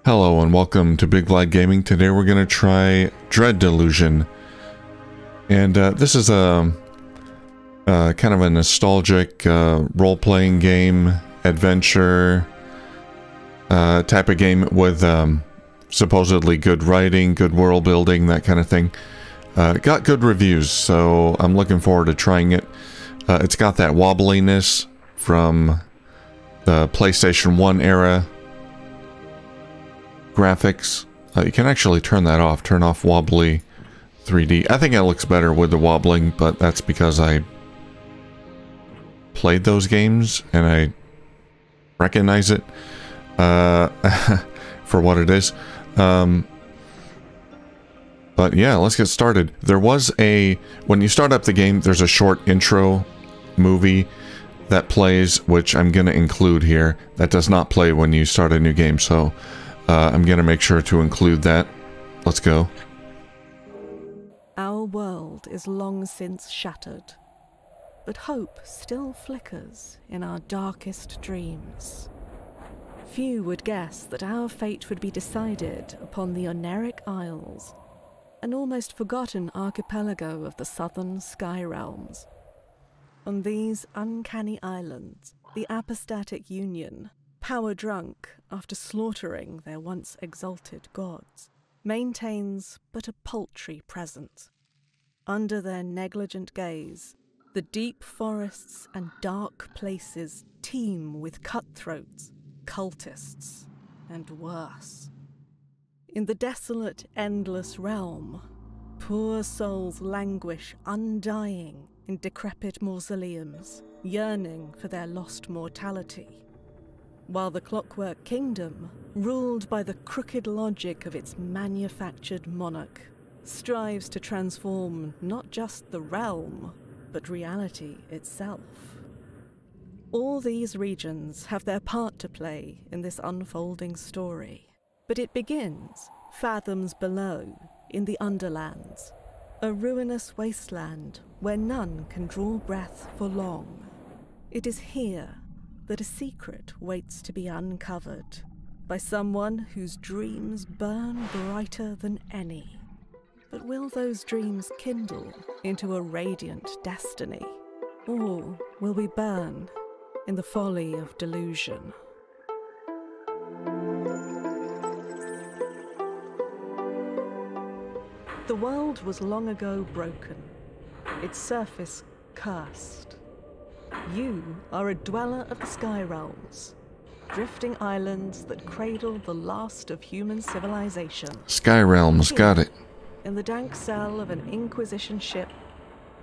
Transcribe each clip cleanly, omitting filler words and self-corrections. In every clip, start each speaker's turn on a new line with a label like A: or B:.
A: Hello and welcome to BigVlad Gaming. Today we're going to try Dread Delusion. And this is a kind of a nostalgic role-playing game, adventure type of game with supposedly good writing, good world building, that kind of thing. Got good reviews, so I'm looking forward to trying it. It's got that wobbliness from the PlayStation 1 era graphics. You can actually turn that off. Turn off wobbly 3D. I think it looks better with the wobbling, but that's because I played those games and I recognize it for what it is. But yeah, let's get started. There was when you start up the game, there's a short intro movie that plays, which I'm going to include here. That does not play when you start a new game, so I'm going to make sure to include that. Let's go.
B: Our world is long since shattered, but hope still flickers in our darkest dreams. Few would guess that our fate would be decided upon the Oneiric Isles, an almost forgotten archipelago of the southern sky realms. On these uncanny islands, the apostatic union, power-drunk after slaughtering their once exalted gods, maintains but a paltry presence. Under their negligent gaze, the deep forests and dark places teem with cutthroats, cultists, and worse. In the desolate, endless realm, poor souls languish undying in decrepit mausoleums, yearning for their lost mortality, while the Clockwork Kingdom, ruled by the crooked logic of its manufactured monarch, strives to transform not just the realm, but reality itself. All these regions have their part to play in this unfolding story, but it begins fathoms below, in the Underlands, a ruinous wasteland where none can draw breath for long. It is here that a secret waits to be uncovered by someone whose dreams burn brighter than any. But will those dreams kindle into a radiant destiny, or will we burn in the folly of delusion? The world was long ago broken, its surface cursed. You are a dweller of the sky realms, drifting islands that cradle the last of human civilization.
A: Sky realms, got it.
B: In the dank cell of an Inquisition ship,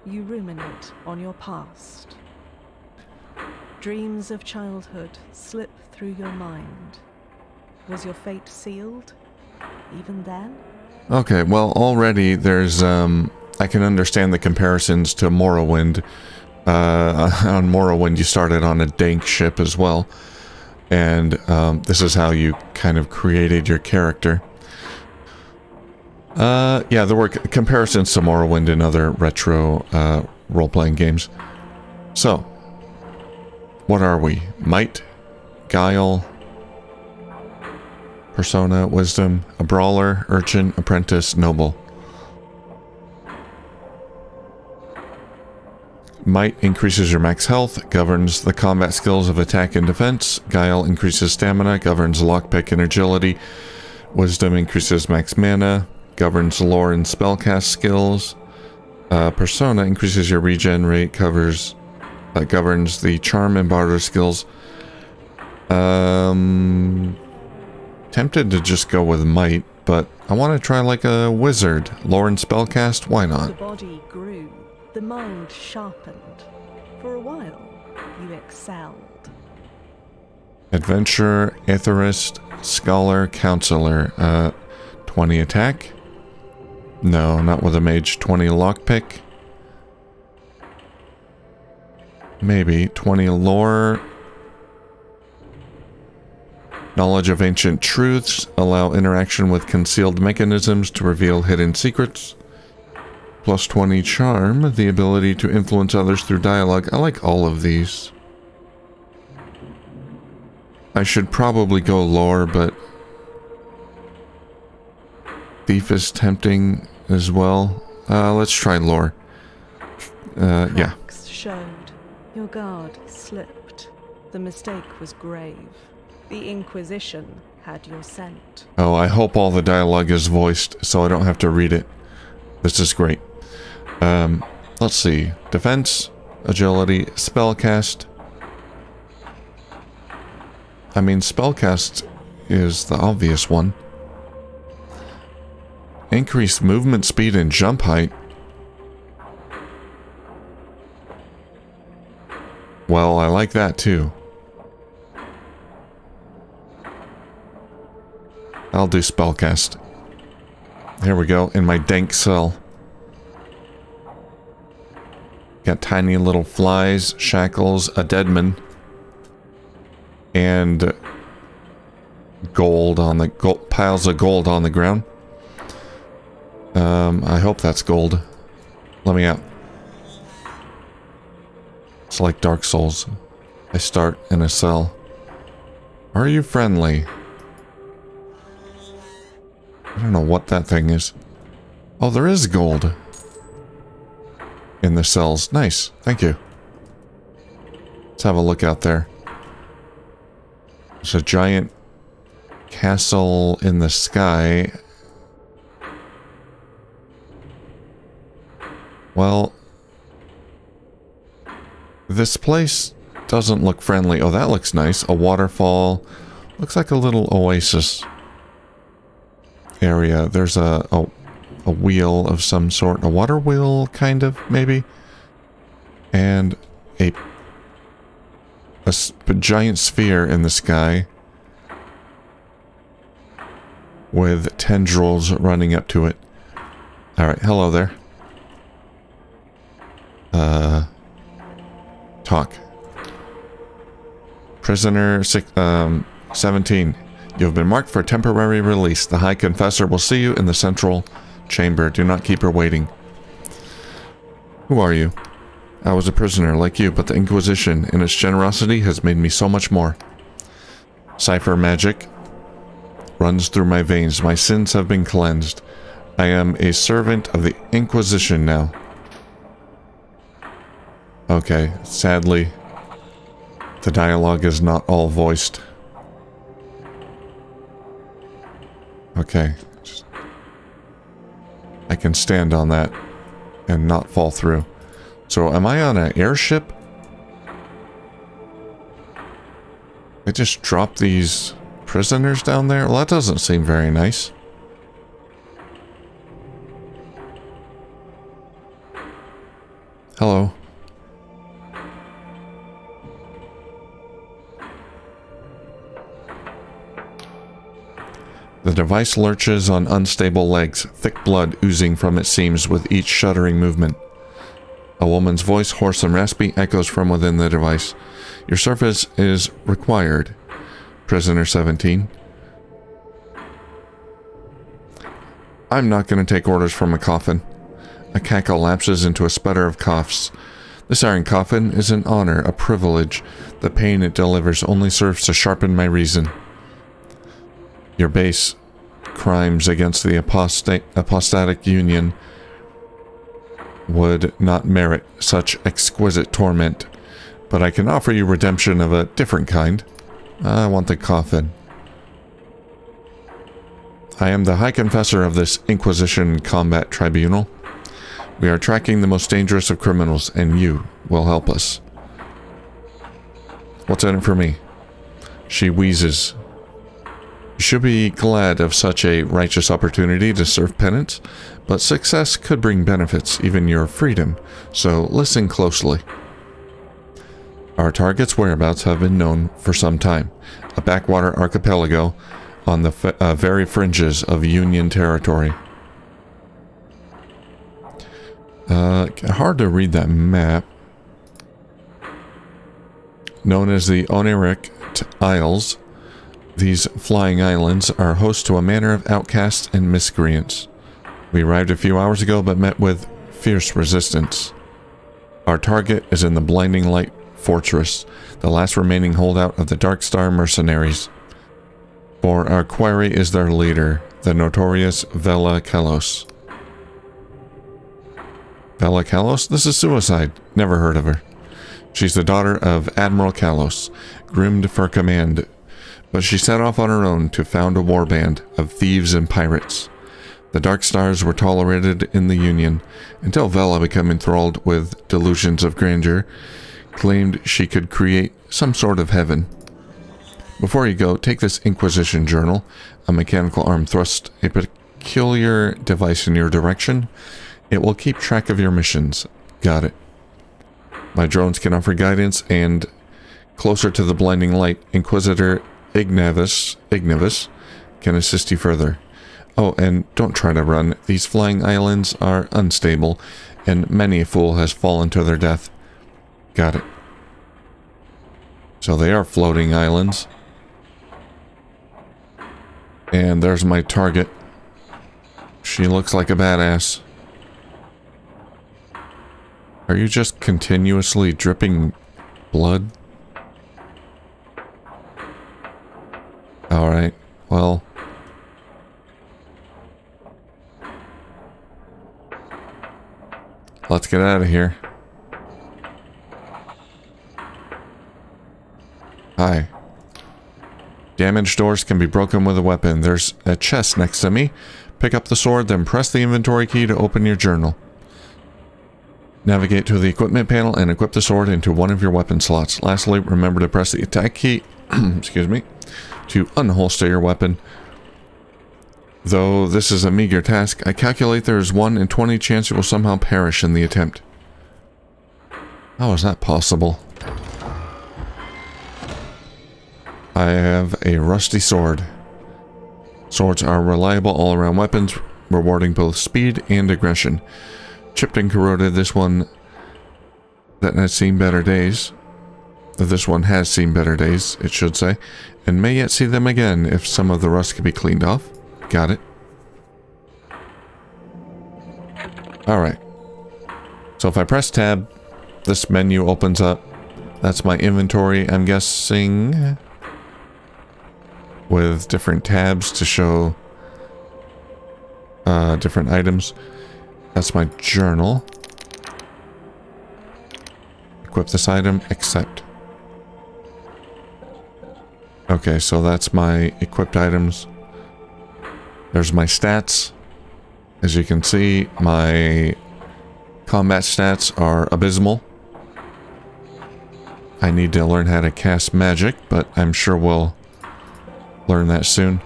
B: you ruminate on your past. Dreams of childhood slip through your mind. Was your fate sealed, even then?
A: Okay, well, already there's, I can understand the comparisons to Morrowind. On Morrowind, you started on a dank ship as well. And this is how you kind of created your character. Yeah, there were comparisons to Morrowind and other retro role-playing games. So, what are we? Might? Guile? Persona? Wisdom? A brawler? Urchin? Apprentice? Noble? Might increases your max health, governs the combat skills of attack and defense. Guile increases stamina, governs lockpick and agility. Wisdom increases max mana, governs lore and spellcast skills. Persona increases your regen rate, governs the charm and barter skills. Tempted to just go with might, but I want to try like a wizard. Lore and spellcast, why not?
B: The body grew, the mind sharpened. For a while, you excelled.
A: Adventurer, aetherist, scholar, counselor. 20 attack? No, not with a mage. 20 lockpick? Maybe. 20 lore. Knowledge of ancient truths. Allow interaction with concealed mechanisms to reveal hidden secrets. Plus 20 charm. The ability to influence others through dialogue. I like all of these. I should probably go lore, but Thief is tempting as well. Let's try lore. Yeah.
B: Cracks showed. Your guard slipped. The mistake was grave. The Inquisition had your scent.
A: Oh, I hope all the dialogue is voiced so I don't have to read it. This is great. Let's see. Defense, agility, spellcast. I mean, spellcast is the obvious one. Increased movement speed and jump height. Well, I like that too. I'll do spellcast. Here we go, in my dank cell. Got tiny little flies, shackles, a deadman, and gold on the piles of gold on the ground. I hope that's gold. Let me out. It's like Dark Souls. I start in a cell. Are you friendly? I don't know what that thing is. Oh, there is gold in the cells. Nice. Thank you. Let's have a look out there. There's a giant castle in the sky. Well, this place doesn't look friendly. Oh, that looks nice. A waterfall. Looks like a little oasis area. There's a wheel of some sort. A water wheel, kind of, maybe. And a giant sphere in the sky with tendrils running up to it. Alright, hello there. Talk. Prisoner 17. You have been marked for temporary release. The High Confessor will see you in the central chamber. Do not keep her waiting. Who are you? I was a prisoner like you, but the Inquisition, in its generosity, has made me so much more. Cipher magic runs through my veins. My sins have been cleansed. I am a servant of the Inquisition now. Okay, sadly, the dialogue is not all voiced. Okay. I can stand on that and not fall through. So, am I on an airship? They just dropped these prisoners down there? Well, that doesn't seem very nice. Hello. The device lurches on unstable legs, thick blood oozing from its seams with each shuddering movement. A woman's voice, hoarse and raspy, echoes from within the device. Your service is required, Prisoner 17. I'm not going to take orders from a coffin. A cackle lapses into a sputter of coughs. This iron coffin is an honor, a privilege. The pain it delivers only serves to sharpen my reason. Your base crimes against the apostatic union would not merit such exquisite torment, but I can offer you redemption of a different kind. I want the coffin. I am the High Confessor of this Inquisition Combat Tribunal. We are tracking the most dangerous of criminals, and you will help us. What's in it for me? She wheezes. You should be glad of such a righteous opportunity to serve penance, but success could bring benefits, even your freedom, so listen closely. Our target's whereabouts have been known for some time. A backwater archipelago on the very fringes of Union territory. Hard to read that map. Known as the Oneiric Isles, these flying islands are host to a manner of outcasts and miscreants. We arrived a few hours ago but met with fierce resistance. Our target is in the Blinding Light Fortress, the last remaining holdout of the Dark Star mercenaries. For our quarry is their leader, the notorious Vela Kalos. Vela Kalos? This is suicide. Never heard of her. She's the daughter of Admiral Kalos, groomed for command, but she set off on her own to found a warband of thieves and pirates. The Dark Stars were tolerated in the Union, until Vela became enthralled with delusions of grandeur, claimed she could create some sort of heaven. Before you go, take this Inquisition journal. A mechanical arm thrusts a peculiar device in your direction. It will keep track of your missions. Got it. My drones can offer guidance, and closer to the blinding light, Inquisitor Ignavis can assist you further. Oh, and don't try to run. These flying islands are unstable, and many a fool has fallen to their death. Got it. So they are floating islands. And there's my target. She looks like a badass. Are you just continuously dripping blood? Alright, well. Let's get out of here. Hi. Damaged doors can be broken with a weapon. There's a chest next to me. Pick up the sword, then press the inventory key to open your journal. Navigate to the equipment panel and equip the sword into one of your weapon slots. Lastly, remember to press the attack key, excuse me, to unholster your weapon. Though this is a meager task, I calculate there is 1 in 20 chance you will somehow perish in the attempt. How is that possible? I have a rusty sword. Swords are reliable all-around weapons, rewarding both speed and aggression. Chipped and corroded, this one has seen better days, it should say, and may yet see them again if some of the rust can be cleaned off. Got it. Alright. So if I press tab, this menu opens up. That's my inventory, I'm guessing, with different tabs to show different items. That's my journal. Equip this item, accept. Okay, so that's my equipped items. There's my stats. As you can see, my combat stats are abysmal. I need to learn how to cast magic, but I'm sure we'll learn that soon.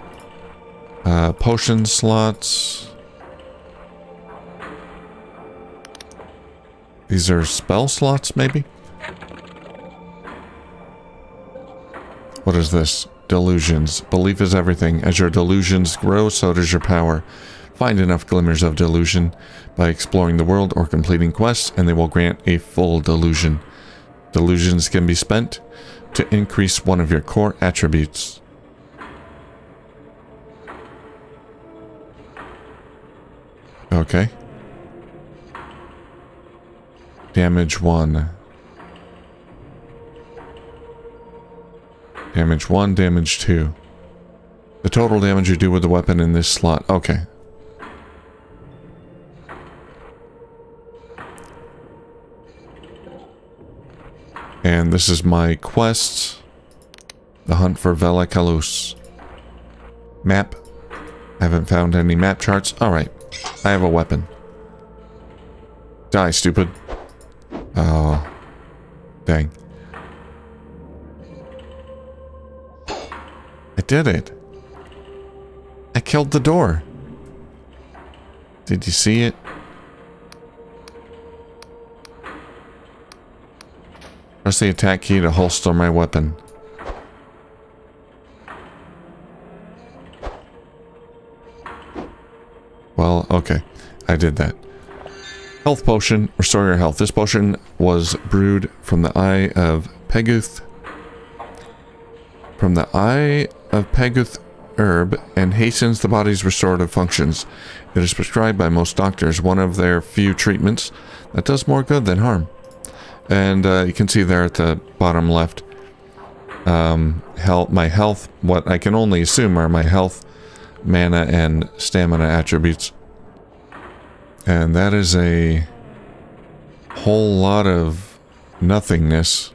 A: Potion slots. These are spell slots, maybe? What is this? Delusions. Belief is everything. As your delusions grow, so does your power. Find enough glimmers of delusion by exploring the world or completing quests, and they will grant a full delusion. Delusions can be spent to increase one of your core attributes. Okay. Damage 1. Damage 1, damage 2. The total damage you do with the weapon in this slot. Okay. And this is my quest. The hunt for Vela Kalos. Map. I haven't found any map charts. Alright. I have a weapon. Die, stupid. Oh. Dang. I did it. I killed the door. Did you see it? Press the attack key to holster my weapon. Well, okay. I did that. Health potion. Restore your health. This potion was brewed from the eye of Peguth. From the eye of Peguth herb and hastens the body's restorative functions. It is prescribed by most doctors, one of their few treatments that does more good than harm. And you can see there at the bottom left, my health, what I can only assume are my health mana and stamina attributes. And that is a whole lot of nothingness.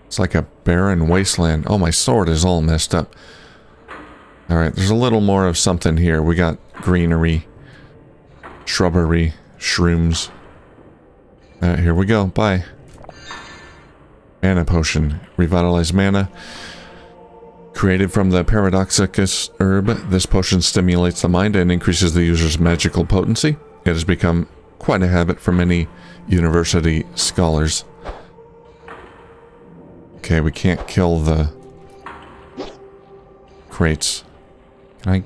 A: It's like a barren wasteland. Oh, my sword is all messed up. Alright, there's a little more of something here. We got greenery, shrubbery, shrooms. Here we go. Bye. Mana potion. Revitalize mana. Created from the Paradoxicus herb, this potion stimulates the mind and increases the user's magical potency. It has become quite a habit for many university scholars. Okay, we can't kill the crates. Can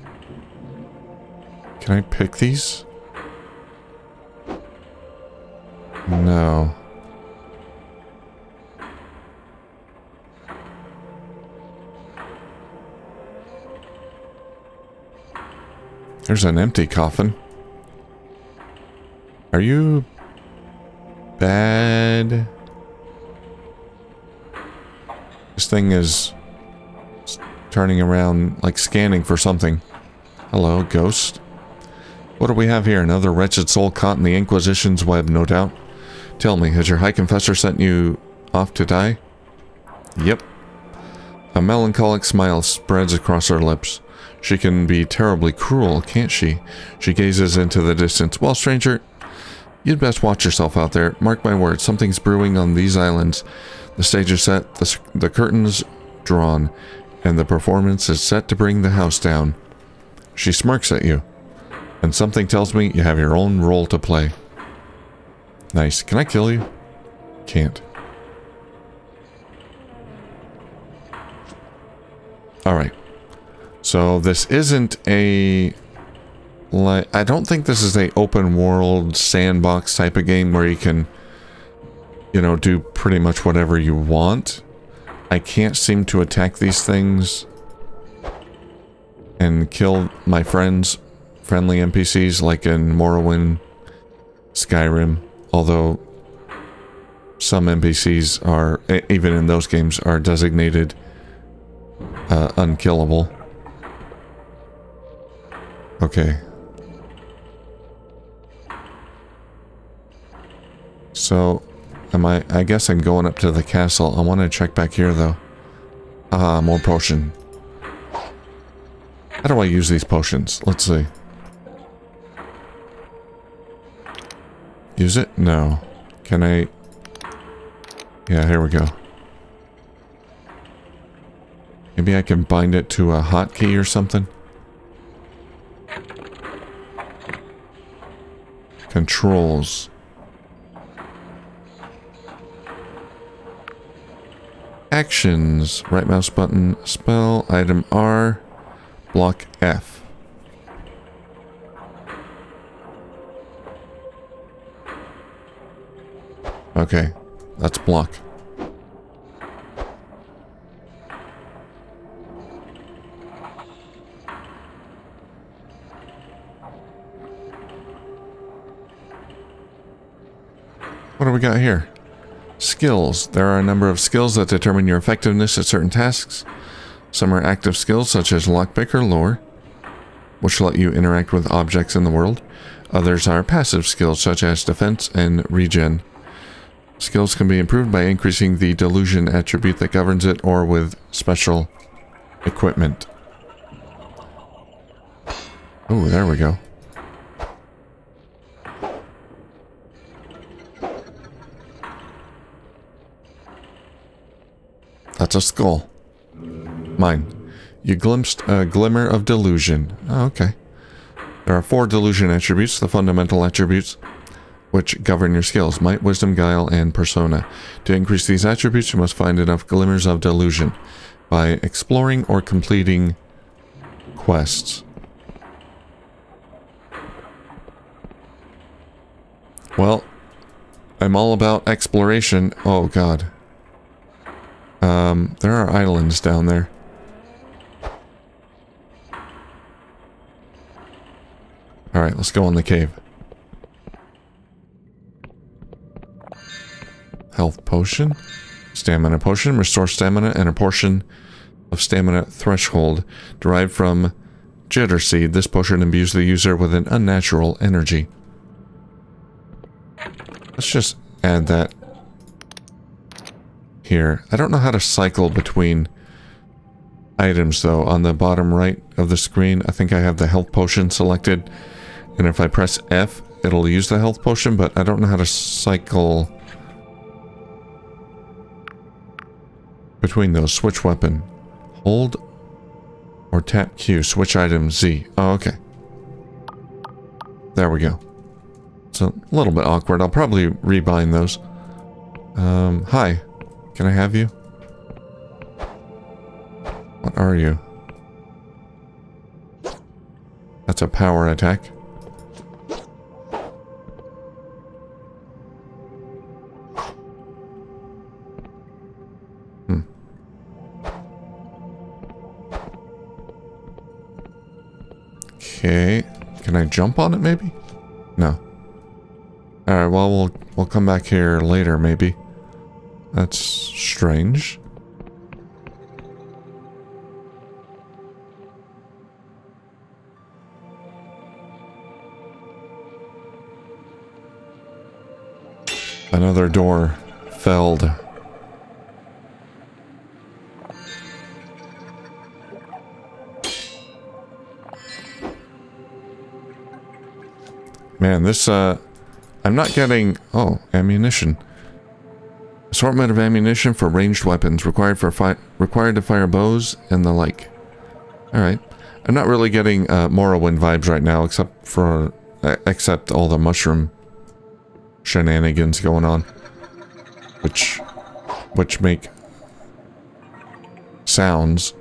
A: I pick these? No. There's an empty coffin. Are you bad? This thing is turning around, like scanning for something. Hello, ghost. What do we have here? Another wretched soul caught in the Inquisition's web, no doubt. Tell me, has your High Confessor sent you off to die? Yep. A melancholic smile spreads across her lips. She can be terribly cruel, can't she? She gazes into the distance. Well, stranger, you'd best watch yourself out there. Mark my words, something's brewing on these islands. The stage is set, the curtains drawn, and the performance is set to bring the house down. She smirks at you, and something tells me you have your own role to play. Nice. Can I kill you? Can't. Alright. So this isn't a... I don't think this is a open world sandbox type of game where you can, you know, do pretty much whatever you want. I can't seem to attack these things and kill my friends, friendly NPCs, like in Morrowind, Skyrim, although some NPCs are, even in those games, are designated unkillable. Okay. So, I guess I'm going up to the castle. I want to check back here, though. Ah, more potion. How do I use these potions? Let's see. Use it? No. Can I... Yeah, here we go. Maybe I can bind it to a hotkey or something? Controls. Actions. Right mouse button. Spell. Item R. Block F. Okay. That's block. What do we got here? Skills. There are a number of skills that determine your effectiveness at certain tasks. Some are active skills such as lockpick or lore, which let you interact with objects in the world. Others are passive skills such as defense and regen. Skills can be improved by increasing the delusion attribute that governs it or with special equipment. Oh, there we go. That's a skull. Mine. You glimpsed a glimmer of delusion. Oh, okay. There are 4 delusion attributes, the fundamental attributes, which govern your skills: might, wisdom, guile, and persona. To increase these attributes, you must find enough glimmers of delusion by exploring or completing quests. Well, I'm all about exploration. Oh, God. There are islands down there. Alright, let's go in the cave. Health potion. Stamina potion. Restore stamina and a portion of stamina threshold derived from jitter seed. This potion imbues the user with an unnatural energy. Let's just add that here. I don't know how to cycle between items though. On the bottom right of the screen, I think I have the health potion selected, and if I press F, it'll use the health potion, but I don't know how to cycle between those. Switch weapon. Hold or tap Q. Switch item Z. Oh, okay. There we go. It's a little bit awkward. I'll probably rebind those. Hi. Can I have you? What are you? That's a power attack. Okay. Can I jump on it maybe? No. Alright, well we'll come back here later maybe. That's strange. Another door felled. Man, this, I'm not getting... Oh, ammunition. Assortment of ammunition for ranged weapons required to fire bows and the like. Alright. I'm not really getting Morrowind vibes right now, except all the mushroom shenanigans going on. Which make sounds.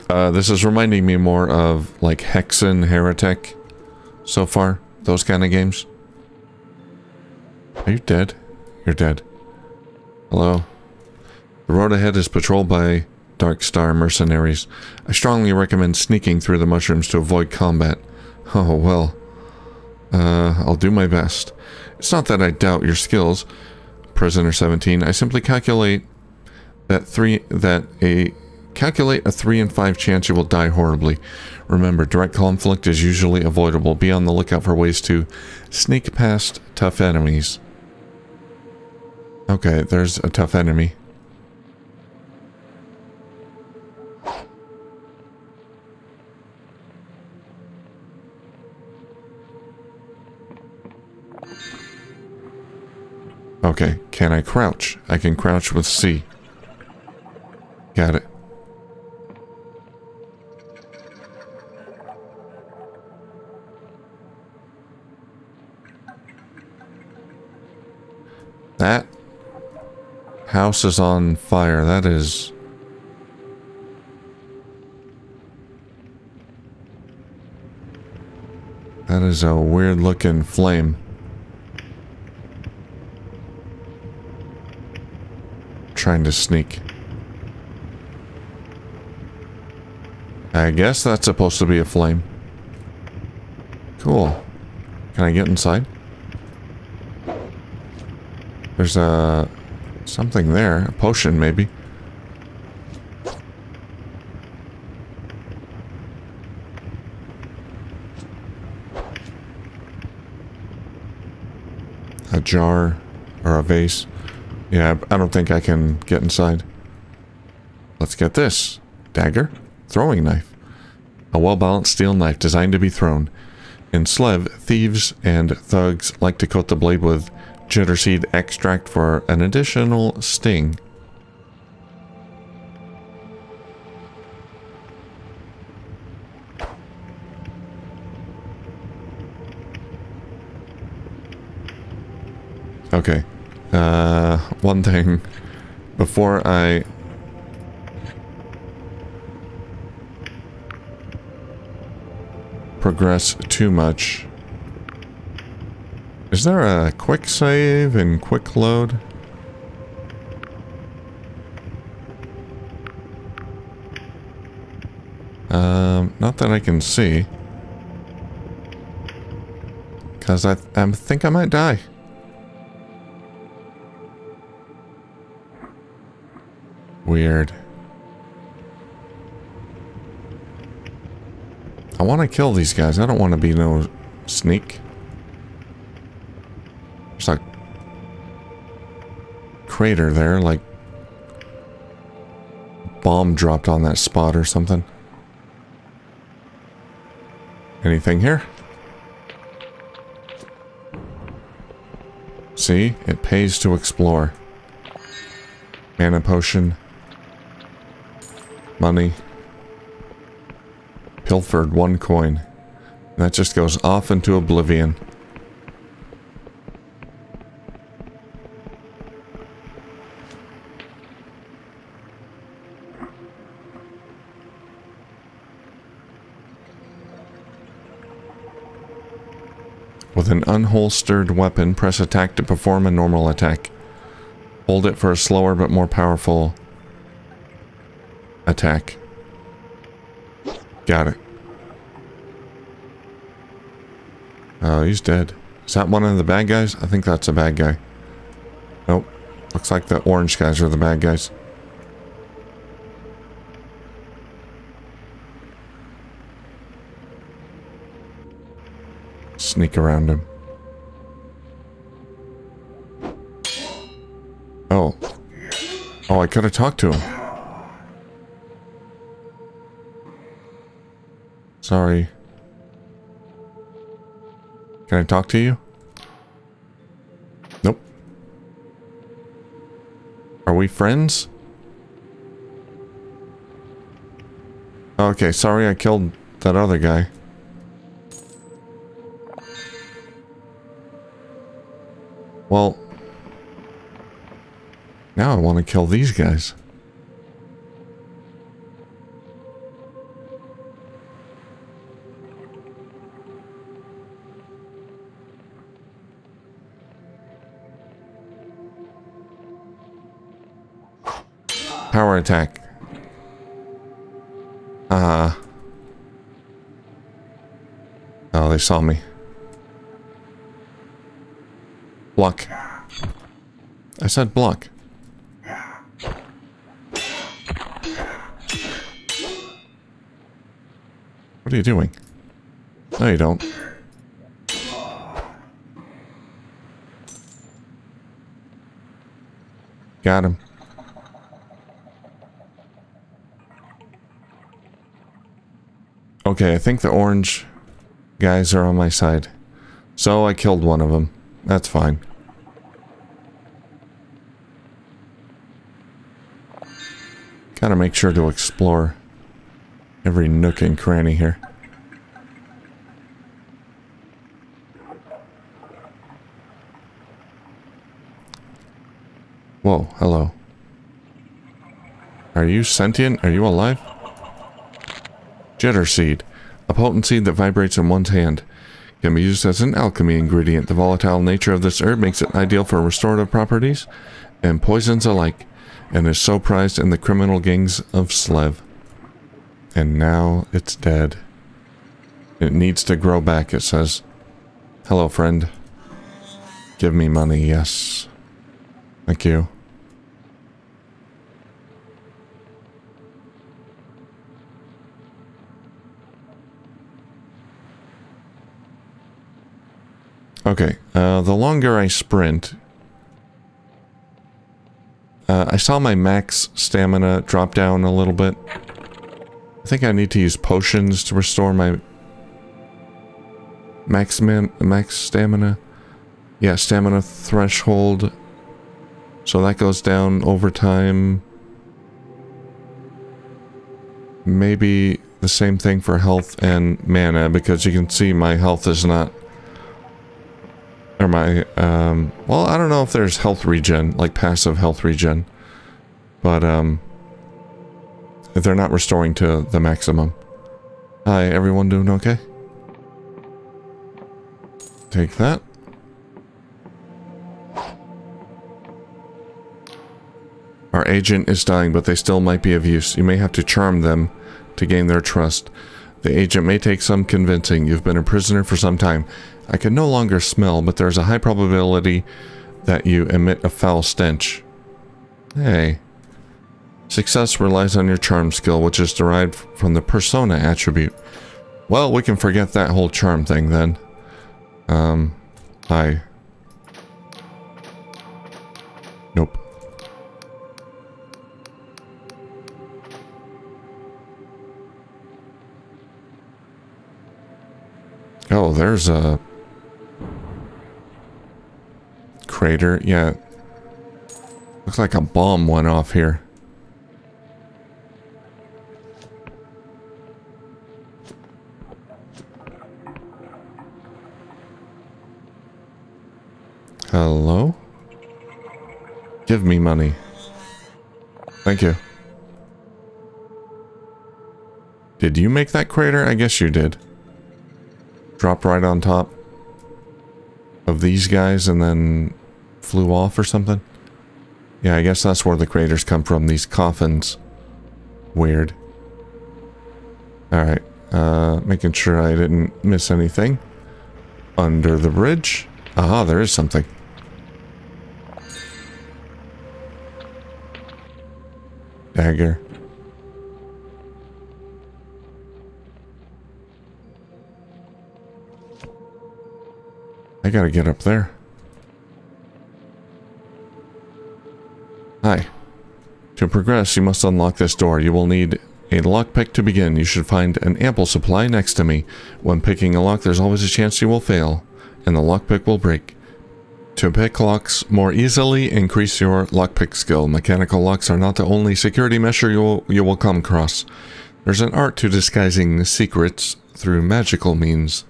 A: This is reminding me more of, like, Hexen, Heretic so far. Those kind of games. Are you dead? You're dead. Hello. The road ahead is patrolled by Dark Star mercenaries. I strongly recommend sneaking through the mushrooms to avoid combat. Oh, well. I'll do my best. It's not that I doubt your skills, Prisoner 17. I simply calculate a 3 in 5 chance you will die horribly. Remember, direct conflict is usually avoidable. Be on the lookout for ways to sneak past tough enemies. Okay, there's a tough enemy. Okay, can I crouch? I can crouch with C. Got it. That house is on fire. That is... That is a weird looking flame. Trying to sneak. I guess that's supposed to be a flame. Cool. Can I get inside? There's a... something there. A potion, maybe. A jar or a vase. Yeah, I don't think I can get inside. Let's get this. Dagger. Throwing knife. A well-balanced steel knife designed to be thrown. In Slev, thieves and thugs like to coat the blade with jitter seed extract for an additional sting. Okay. One thing before I progress too much. Is there a quick save and quick load? Not that I can see. 'Cause I think I might die. Weird. I want to kill these guys. I don't want to be no sneak. There's a crater there, like bomb dropped on that spot or something. Anything here? See, it pays to explore. Mana potion. Money. Pilfered 1 coin. And that just goes off into oblivion. With an unholstered weapon, press attack to perform a normal attack. Hold it for a slower but more powerful attack. Got it. Oh, he's dead. Is that one of the bad guys? I think that's a bad guy. Nope. Looks like the orange guys are the bad guys. Sneak around him. Oh. Oh, I could have talked to him. Sorry. Can I talk to you? Nope. Are we friends? Okay, sorry I killed that other guy. Well, now I want to kill these guys. Power attack. Oh, they saw me. Block. I said block. What are you doing? No, you don't. Got him. Okay, I think the orange guys are on my side. So I killed one of them. That's fine. Gotta make sure to explore every nook and cranny here. Whoa, hello. Are you sentient? Are you alive? Jitter seed. A potent seed that vibrates in one's hand. Can be used as an alchemy ingredient. The volatile nature of this herb makes it ideal for restorative properties and poisons alike, and is so prized in the criminal gangs of Slev. And now it's dead. It needs to grow back, it says. Hello, friend. Give me money, yes. Thank you. Okay, the longer I sprint... I saw my max stamina drop down a little bit. I think I need to use potions to restore my max stamina. Yeah, stamina threshold. So that goes down over time. Maybe the same thing for health and mana, because you can see my health is not... Or my, well, I don't know if there's health regen, like passive health regen. But, if they're not restoring to the maximum. Hi, everyone doing okay? Take that. Our agent is dying, but they still might be of use. You may have to charm them to gain their trust. The agent may take some convincing. You've been a prisoner for some time. I can no longer smell, but there's a high probability that you emit a foul stench. Hey. Success relies on your charm skill, which is derived from the persona attribute. Well, we can forget that whole charm thing then. Hi. Nope. Oh, there's a crater. Yeah. Looks like a bomb went off here. Hello? Give me money. Thank you. Did you make that crater? I guess you did. Dropped right on top of these guys and then flew off or something? Yeah, I guess that's where the craters come from, these coffins. Weird. Alright, making sure I didn't miss anything. Under the bridge. Aha, there is something. Dagger. I gotta get up there. Hi. To progress, you must unlock this door. You will need a lockpick to begin. You should find an ample supply next to me. When picking a lock, there's always a chance you will fail, and the lockpick will break. To pick locks more easily, increase your lockpick skill. Mechanical locks are not the only security measure you will come across. There's an art to disguising secrets through magical means.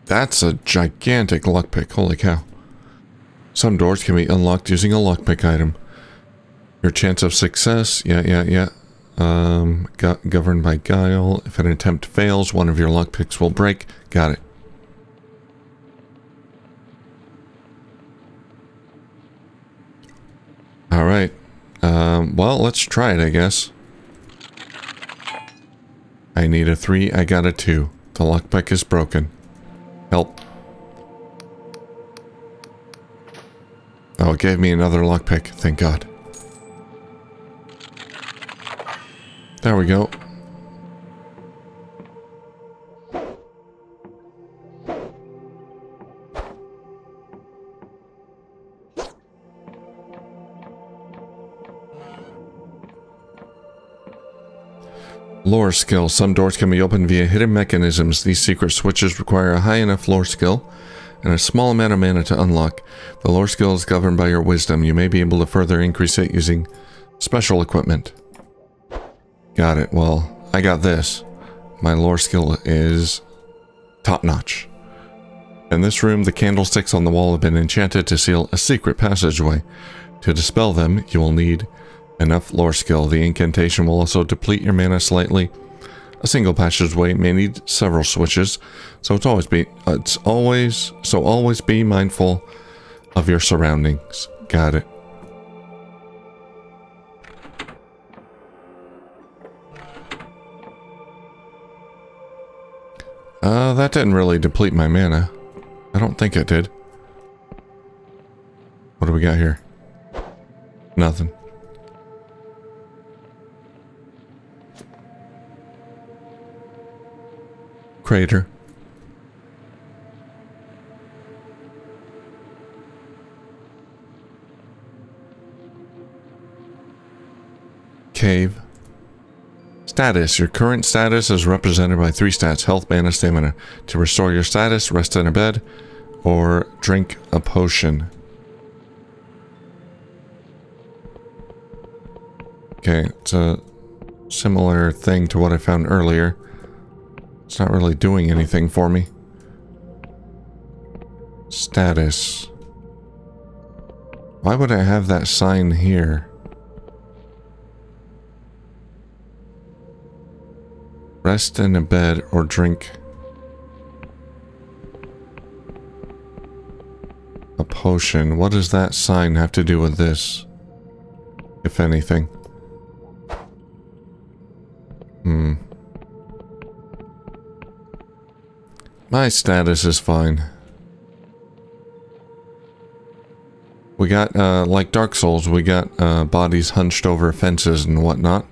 A: That's a gigantic lockpick, holy cow. Some doors can be unlocked using a lockpick item. Your chance of success, governed by guile. If an attempt fails, one of your lockpicks will break. Got it. Alright. Well, let's try it, I guess. I need a 3, I got a 2. The lockpick is broken. Help. Oh, it gave me another lockpick, thank God. There we go. Lore skill. Some doors can be opened via hidden mechanisms. These secret switches require a high enough lore skill and a small amount of mana to unlock. The lore skill is governed by your wisdom. You may be able to further increase it using special equipment. Got it. Well, I got this. My lore skill is top-notch. In this room, the candlesticks on the wall have been enchanted to seal a secret passageway. To dispel them, you will need enough lore skill. The incantation will also deplete your mana slightly. A single passageway may need several switches, so always be mindful of your surroundings. Got it. That didn't really deplete my mana. I don't think it did. What do we got here? Nothing. Crater. Cave. Status. Your current status is represented by 3 stats: health, mana, stamina. To restore your status, rest in a bed or drink a potion. Okay, it's a similar thing to what I found earlier. It's not really doing anything for me. Status. Why would I have that sign here? Rest in a bed or drink a potion. What does that sign have to do with this? If anything. My status is fine. We got, like Dark Souls, we got, bodies hunched over fences and whatnot.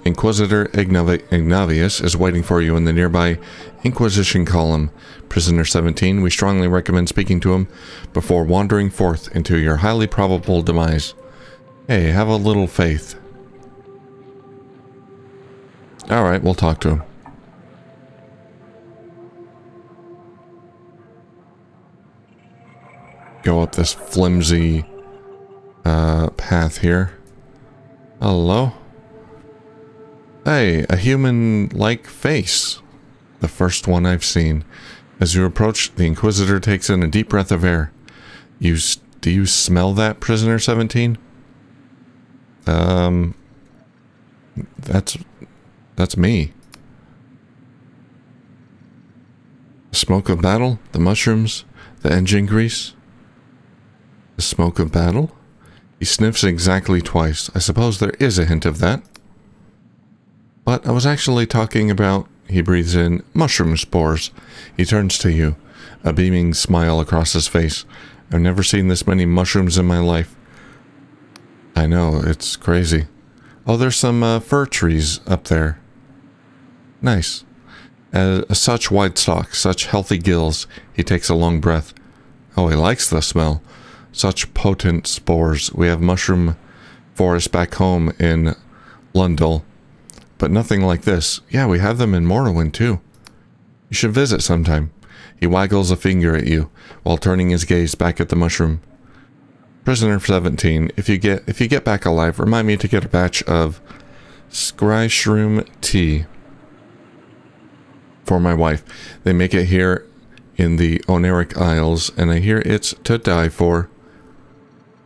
A: Inquisitor Ignavius is waiting for you in the nearby Inquisition column. Prisoner 17, we strongly recommend speaking to him before wandering forth into your highly probable demise. Hey, have a little faith. Alright, we'll talk to him. Go up this flimsy path here. Hello? Hey, a human-like face. The first one I've seen. As you approach, the Inquisitor takes in a deep breath of air. Do you smell that, Prisoner 17? That's me. The smoke of battle? The mushrooms? The engine grease? The smoke of battle? He sniffs exactly twice. I suppose there is a hint of that. But I was actually talking about, he breathes in, mushroom spores. He turns to you, a beaming smile across his face. I've never seen this many mushrooms in my life. I know, it's crazy. Oh, there's some fir trees up there. Nice. Such wide stalks, such healthy gills. He takes a long breath. Oh, he likes the smell. Such potent spores. We have mushroom forests back home in Lundell. But nothing like this. Yeah, we have them in Morrowind too. You should visit sometime. He waggles a finger at you, while turning his gaze back at the mushroom. Prisoner 17, if you get back alive, remind me to get a batch of Scryshroom tea for my wife. They make it here in the Oneiric Isles, and I hear it's to die for.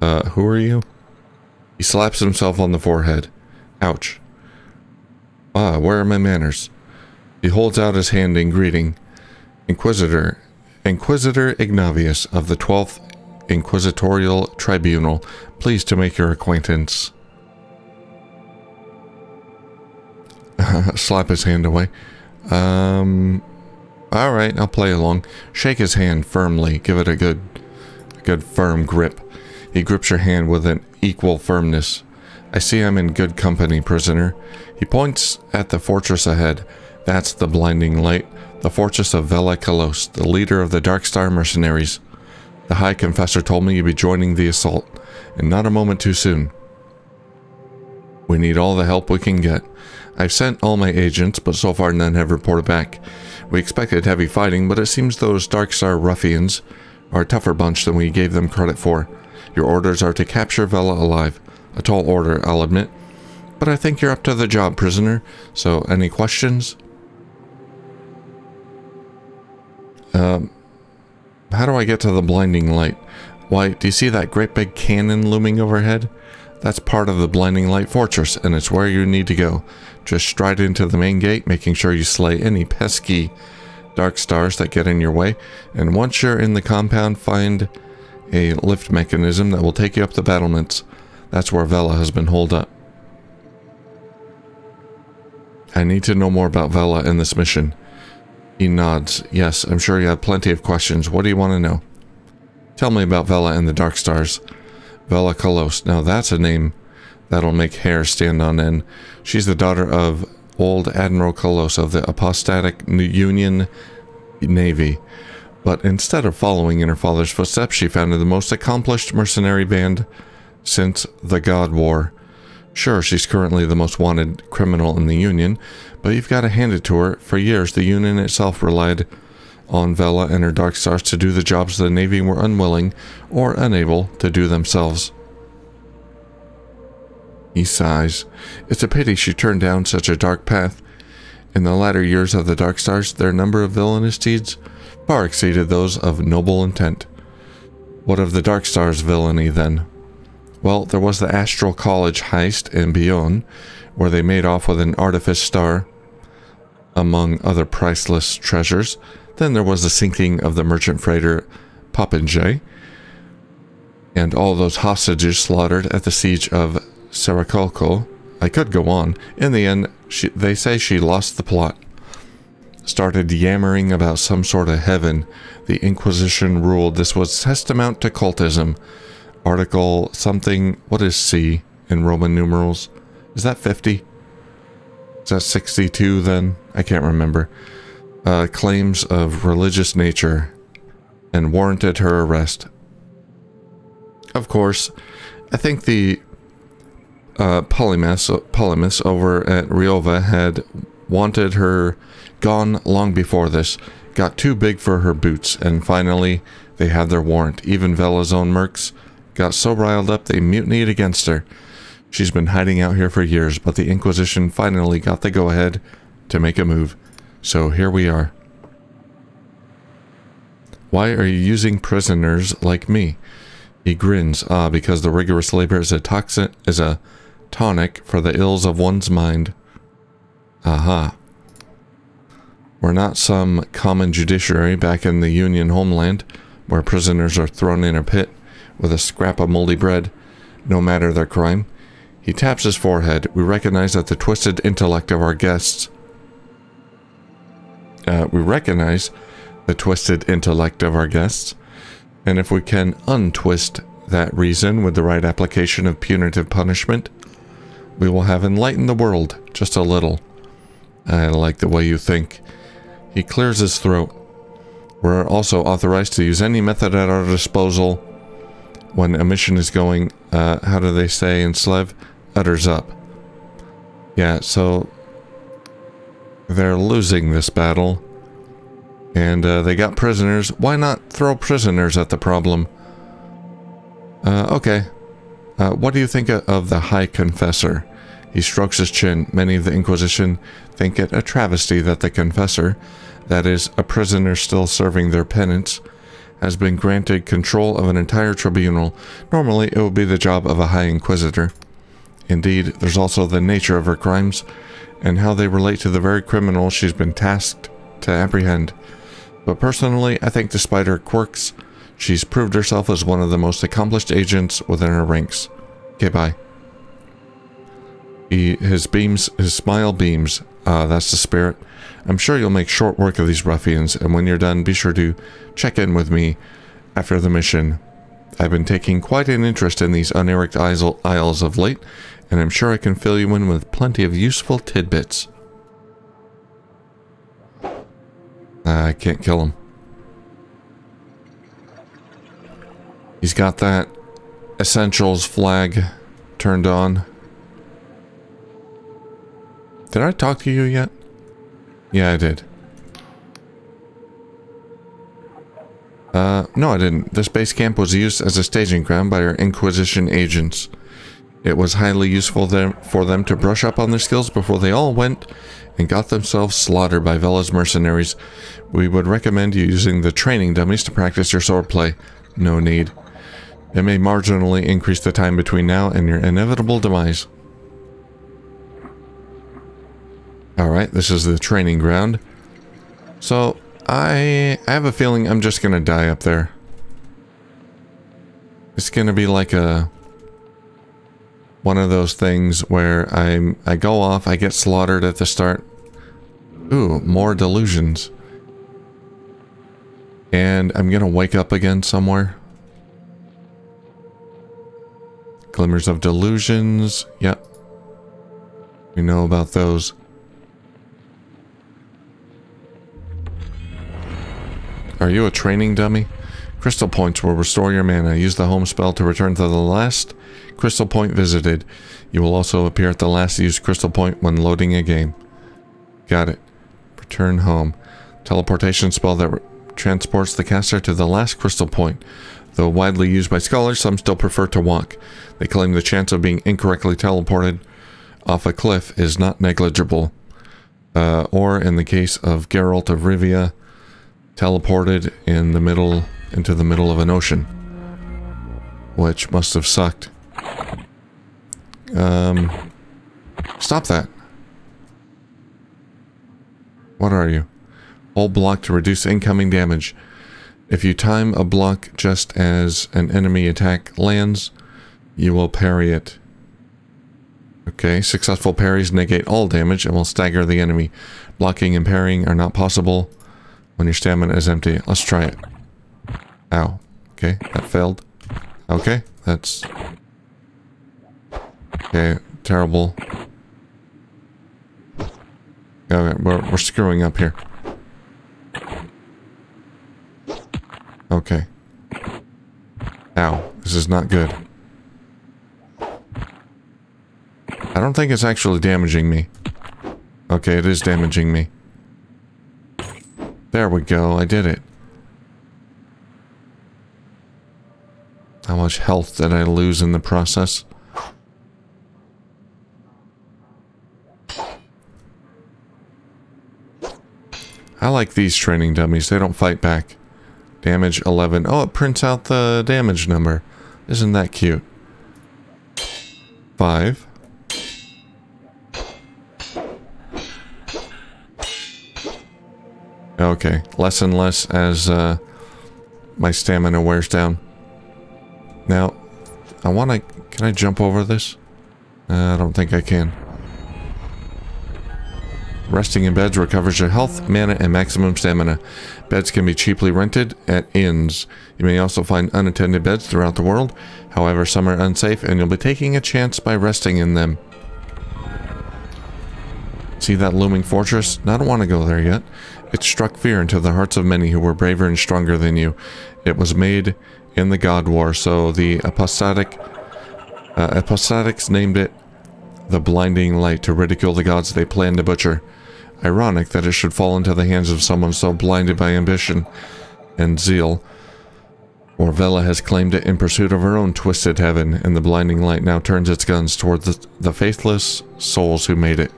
A: Who are you? He slaps himself on the forehead. Ouch. Ah, where are my manners? He holds out his hand in greeting. Inquisitor Ignavius of the 12th Inquisitorial Tribunal, pleased to make your acquaintance. Slap his hand away. Alright, I'll play along. Shake his hand firmly. Give it a good firm grip. He grips your hand with an equal firmness. I see I'm in good company, prisoner. He points at the fortress ahead. That's the blinding light. The fortress of Vela Kalos, the leader of the Darkstar mercenaries. The High Confessor told me you'd be joining the assault, and not a moment too soon. We need all the help we can get. I've sent all my agents, but so far none have reported back. We expected heavy fighting, but it seems those Darkstar ruffians are a tougher bunch than we gave them credit for. Your orders are to capture Vela alive. A tall order, I'll admit. But I think you're up to the job, prisoner. So, any questions? How do I get to the blinding light? Why, do you see that great big cannon looming overhead? That's part of the blinding light fortress, and it's where you need to go. Just stride into the main gate, making sure you slay any pesky dark stars that get in your way. And once you're in the compound, find a lift mechanism that will take you up the battlements. That's where Vela has been holed up. I need to know more about Vela and this mission. He nods. Yes, I'm sure you have plenty of questions. What do you want to know? Tell me about Vela and the Dark Stars. Vela Kalos. Now that's a name that'll make hair stand on end. She's the daughter of old Admiral Kalos of the Apostatic Union Navy. But instead of following in her father's footsteps, she founded the most accomplished mercenary band since the God War. Sure, she's currently the most wanted criminal in the Union, but you've got to hand it to her. For years, the Union itself relied on Vela and her Dark Stars to do the jobs the Navy were unwilling or unable to do themselves. He sighs. It's a pity she turned down such a dark path. In the latter years of the Dark Stars, their number of villainous deeds far exceeded those of noble intent. What of the Dark Stars' villainy, then? Well, there was the Astral College heist in Beyond, where they made off with an artifice star, among other priceless treasures. Then there was the sinking of the merchant freighter Popinjay, and all those hostages slaughtered at the siege of Saracolco. I could go on. In the end, they say she lost the plot. Started yammering about some sort of heaven. The Inquisition ruled this was tantamount to cultism. Article something, what is C in Roman numerals? Is that 50? Is that 62 then? I can't remember. Claims of religious nature and warranted her arrest. Of course, I think the polymaths over at Riova had wanted her gone long before this, got too big for her boots, and finally they had their warrant. Even Vela's own mercs got so riled up they mutinied against her. She's been hiding out here for years, but the Inquisition finally got the go-ahead to make a move. So here we are. Why are you using prisoners like me? He grins. Ah, because the rigorous labor is a tonic for the ills of one's mind. Aha. We're not some common judiciary back in the Union homeland, where prisoners are thrown in a pit with a scrap of moldy bread, no matter their crime. He taps his forehead. We recognize that the twisted intellect of our guests. And if we can untwist that reason with the right application of punitive punishment, we will have enlightened the world just a little. I like the way you think. He clears his throat. We're also authorized to use any method at our disposal when a mission is going, how do they say in Slev? Utters up. Yeah, so they're losing this battle. And they got prisoners. Why not throw prisoners at the problem? Okay. What do you think of the High Confessor? He strokes his chin. Many of the Inquisition think it a travesty that the Confessor, that is, a prisoner still serving their penance, has been granted control of an entire tribunal. Normally, it would be the job of a High Inquisitor. Indeed, there's also the nature of her crimes, and how they relate to the very criminals she's been tasked to apprehend. But personally, I think despite her quirks, she's proved herself as one of the most accomplished agents within her ranks. Okay, bye. His smile beams. That's the spirit. I'm sure you'll make short work of these ruffians, and when you're done, be sure to check in with me after the mission. I've been taking quite an interest in these Oneiric Isles of late, and I'm sure I can fill you in with plenty of useful tidbits. I can't kill him. He's got that Essentials flag turned on. Did I talk to you yet? Yeah, I did. No, I didn't. This base camp was used as a staging ground by our Inquisition agents. It was highly useful for them to brush up on their skills before they all went and got themselves slaughtered by Vela's mercenaries. We would recommend you using the training dummies to practice your swordplay. No need. It may marginally increase the time between now and your inevitable demise. Alright, this is the training ground. So, I have a feeling I'm just gonna die up there. It's gonna be like one of those things where I go off, I get slaughtered at the start. Ooh, more delusions. And I'm gonna wake up again somewhere. Glimmers of delusions. Yep. We know about those. Are you a training dummy? Crystal points will restore your mana. Use the home spell to return to the last crystal point visited. You will also appear at the last used crystal point when loading a game. Got it. Return home. Teleportation spell that transports the caster to the last crystal point. Though widely used by scholars, some still prefer to walk. They claim the chance of being incorrectly teleported off a cliff is not negligible. Or in the case of Geralt of Rivia, teleported into the middle of an ocean, which must have sucked. Stop that. What are you? Hold block to reduce incoming damage. If you time a block just as an enemy attack lands, you will parry it. Okay, successful parries negate all damage and will stagger the enemy. Blocking and parrying are not possible when your stamina is empty. Let's try it. Ow. Okay, that failed. Okay, that's... Okay, terrible. Okay, we're screwing up here. Okay. Ow, this is not good. I don't think it's actually damaging me. Okay, it is damaging me. There we go, I did it. How much health did I lose in the process? I like these training dummies, they don't fight back. Damage 11. Oh, it prints out the damage number. Isn't that cute? 5. Okay, less and less as my stamina wears down. Now, I want to... Can I jump over this? I don't think I can. Resting in beds recovers your health, mana, and maximum stamina. Beds can be cheaply rented at inns. You may also find unattended beds throughout the world. However, some are unsafe, and you'll be taking a chance by resting in them. See that looming fortress? I don't want to go there yet. It struck fear into the hearts of many who were braver and stronger than you. It was made in the God War, so the apostatics named it the Blinding Light to ridicule the gods they planned to butcher. Ironic that it should fall into the hands of someone so blinded by ambition and zeal. Orvella has claimed it in pursuit of her own twisted heaven, and the Blinding Light now turns its guns toward the faithless souls who made it.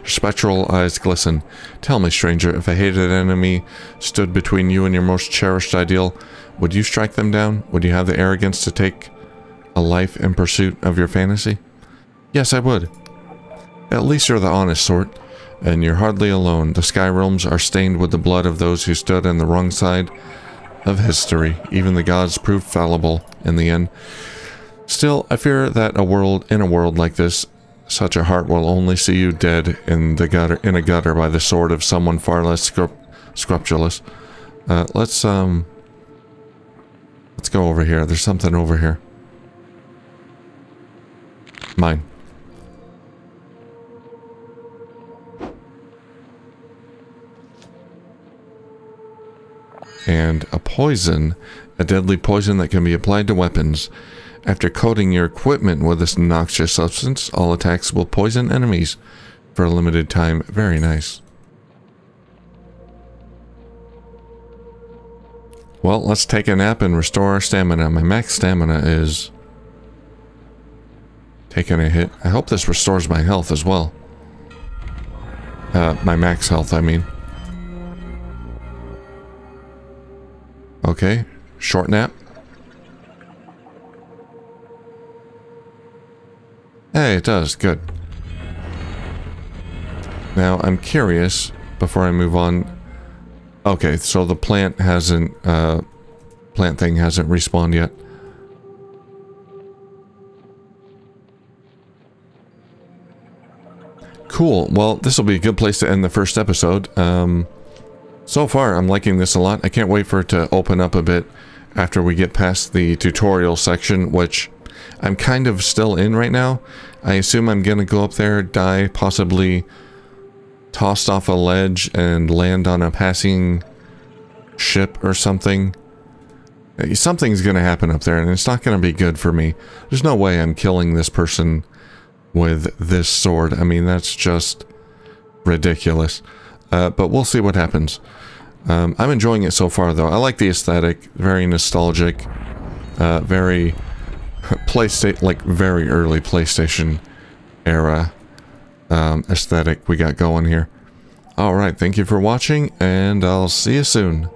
A: Her spectral eyes glisten. Tell me, stranger, if a hated enemy stood between you and your most cherished ideal, would you strike them down? Would you have the arrogance to take a life in pursuit of your fantasy? Yes, I would. At least you're the honest sort, and you're hardly alone. The sky realms are stained with the blood of those who stood on the wrong side of history. Even the gods proved fallible in the end. Still, I fear that in a world like this, such a heart will only see you dead in a gutter by the sword of someone far less scrupulous. Let's go over here. There's something over here. Mine. And a poison, a deadly poison that can be applied to weapons. After coating your equipment with this noxious substance, all attacks will poison enemies for a limited time. Very nice. Well, let's take a nap and restore our stamina. My max stamina is taking a hit. I hope this restores my health as well. My max health, I mean. Okay, short nap. Hey, it does. Good. Now, I'm curious, before I move on... Okay, so the plant hasn't... plant thing hasn't respawned yet. Cool. Well, this will be a good place to end the first episode. So far, I'm liking this a lot. I can't wait for it to open up a bit after we get past the tutorial section, which I'm kind of still in right now. I assume I'm gonna go up there, die, possibly tossed off a ledge and land on a passing ship or something. Something's gonna happen up there, and it's not gonna be good for me. There's no way I'm killing this person with this sword. I mean, that's just ridiculous. But we'll see what happens. I'm enjoying it so far, though. I like the aesthetic. Very nostalgic. Very PlayStation, like very early PlayStation era aesthetic we got going here. Alright, thank you for watching, and I'll see you soon.